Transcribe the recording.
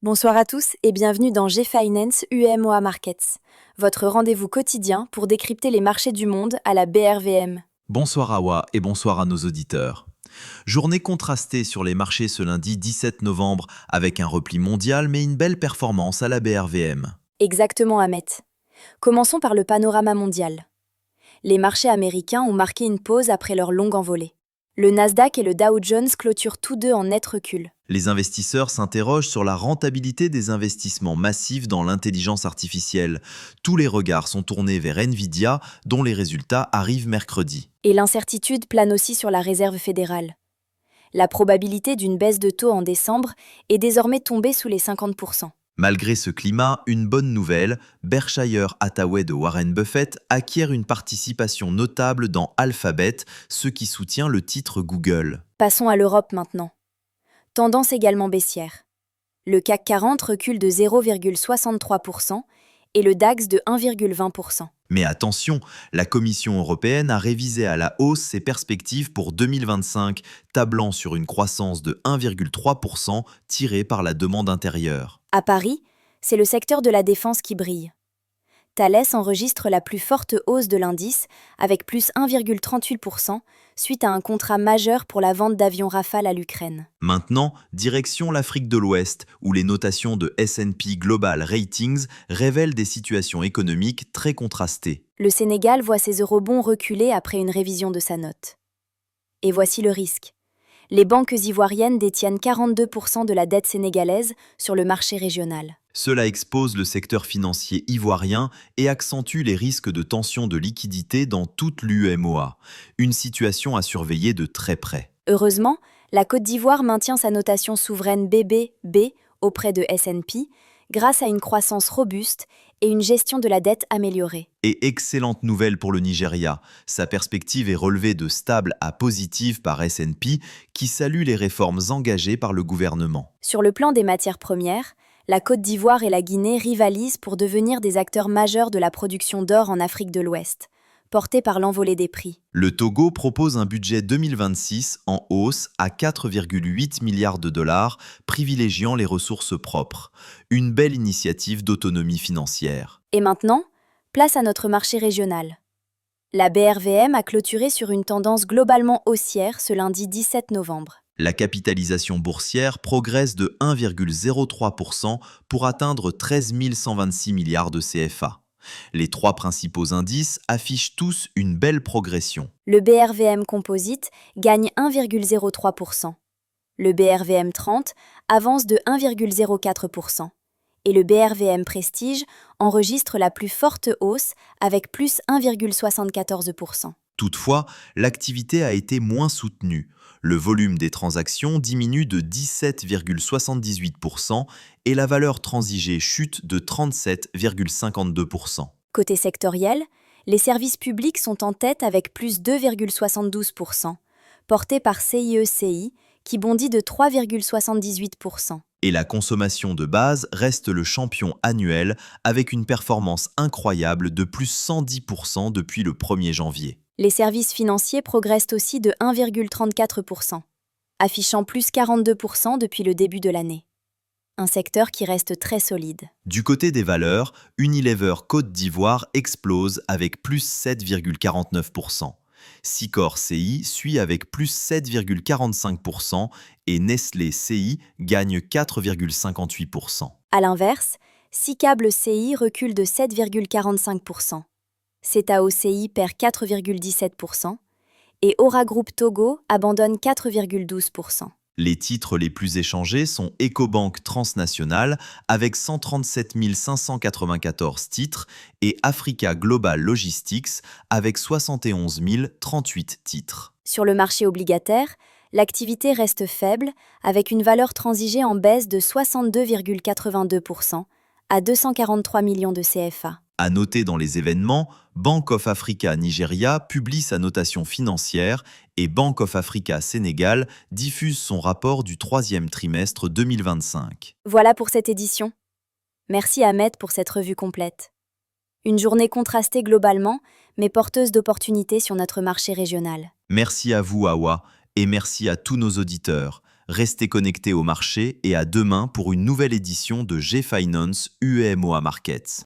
Bonsoir à tous et bienvenue dans G-Finance UMOA Markets, votre rendez-vous quotidien pour décrypter les marchés du monde à la BRVM. Bonsoir Awa et bonsoir à nos auditeurs. Journée contrastée sur les marchés ce lundi 17 novembre avec un repli mondial mais une belle performance à la BRVM. Exactement, Ahmet. Commençons par le panorama mondial. Les marchés américains ont marqué une pause après leur longue envolée. Le Nasdaq et le Dow Jones clôturent tous deux en net recul. Les investisseurs s'interrogent sur la rentabilité des investissements massifs dans l'intelligence artificielle. Tous les regards sont tournés vers Nvidia, dont les résultats arrivent mercredi. Et l'incertitude plane aussi sur la Réserve fédérale. La probabilité d'une baisse de taux en décembre est désormais tombée sous les 50%. Malgré ce climat, une bonne nouvelle, Berkshire Hathaway de Warren Buffett acquiert une participation notable dans Alphabet, ce qui soutient le titre Google. Passons à l'Europe maintenant. Tendance également baissière. Le CAC 40 recule de 0,63% et le DAX de 1,20%. Mais attention, la Commission européenne a révisé à la hausse ses perspectives pour 2025, tablant sur une croissance de 1,3% tirée par la demande intérieure. À Paris, c'est le secteur de la défense qui brille. Thales enregistre la plus forte hausse de l'indice, avec plus 1,38%, suite à un contrat majeur pour la vente d'avions Rafale à l'Ukraine. Maintenant, direction l'Afrique de l'Ouest, où les notations de S&P Global Ratings révèlent des situations économiques très contrastées. Le Sénégal voit ses eurobonds reculer après une révision de sa note. Et voici le risque. Les banques ivoiriennes détiennent 42% de la dette sénégalaise sur le marché régional. Cela expose le secteur financier ivoirien et accentue les risques de tension de liquidité dans toute l'UMOA, une situation à surveiller de très près. Heureusement, la Côte d'Ivoire maintient sa notation souveraine BBB auprès de S&P grâce à une croissance robuste et une gestion de la dette améliorée. Et excellente nouvelle pour le Nigeria, sa perspective est relevée de stable à positive par S&P qui salue les réformes engagées par le gouvernement. Sur le plan des matières premières, la Côte d'Ivoire et la Guinée rivalisent pour devenir des acteurs majeurs de la production d'or en Afrique de l'Ouest, portés par l'envolée des prix. Le Togo propose un budget 2026 en hausse à 4,8 milliards de dollars, privilégiant les ressources propres. Une belle initiative d'autonomie financière. Et maintenant, place à notre marché régional. La BRVM a clôturé sur une tendance globalement haussière ce lundi 17 novembre. La capitalisation boursière progresse de 1,03% pour atteindre 13 126 milliards de CFA. Les trois principaux indices affichent tous une belle progression. Le BRVM Composite gagne 1,03%. Le BRVM 30 avance de 1,04%. Et le BRVM Prestige enregistre la plus forte hausse avec plus 1,74%. Toutefois, l'activité a été moins soutenue. Le volume des transactions diminue de 17,78% et la valeur transigée chute de 37,52%. Côté sectoriel, les services publics sont en tête avec plus 2,72%, portés par CIECI, qui bondit de 3,78%. Et la consommation de base reste le champion annuel avec une performance incroyable de plus 110% depuis le 1er janvier. Les services financiers progressent aussi de 1,34%, affichant plus 42% depuis le début de l'année. Un secteur qui reste très solide. Du côté des valeurs, Unilever Côte d'Ivoire explose avec plus 7,49%. Sicor CI suit avec plus 7,45% et Nestlé CI gagne 4,58%. A l'inverse, Sicable CI recule de 7,45%. Cetao CI perd 4,17% et Aura Group Togo abandonne 4,12%. Les titres les plus échangés sont Ecobank Transnational avec 137 594 titres et Africa Global Logistics avec 71 038 titres. Sur le marché obligataire, l'activité reste faible avec une valeur transigée en baisse de 62,82% à 243 millions de CFA. À noter dans les événements, Bank of Africa Nigeria publie sa notation financière et Bank of Africa Sénégal diffuse son rapport du troisième trimestre 2025. Voilà pour cette édition. Merci Ahmed pour cette revue complète. Une journée contrastée globalement, mais porteuse d'opportunités sur notre marché régional. Merci à vous, Awa, et merci à tous nos auditeurs. Restez connectés au marché et à demain pour une nouvelle édition de G-Finance UEMOA Markets.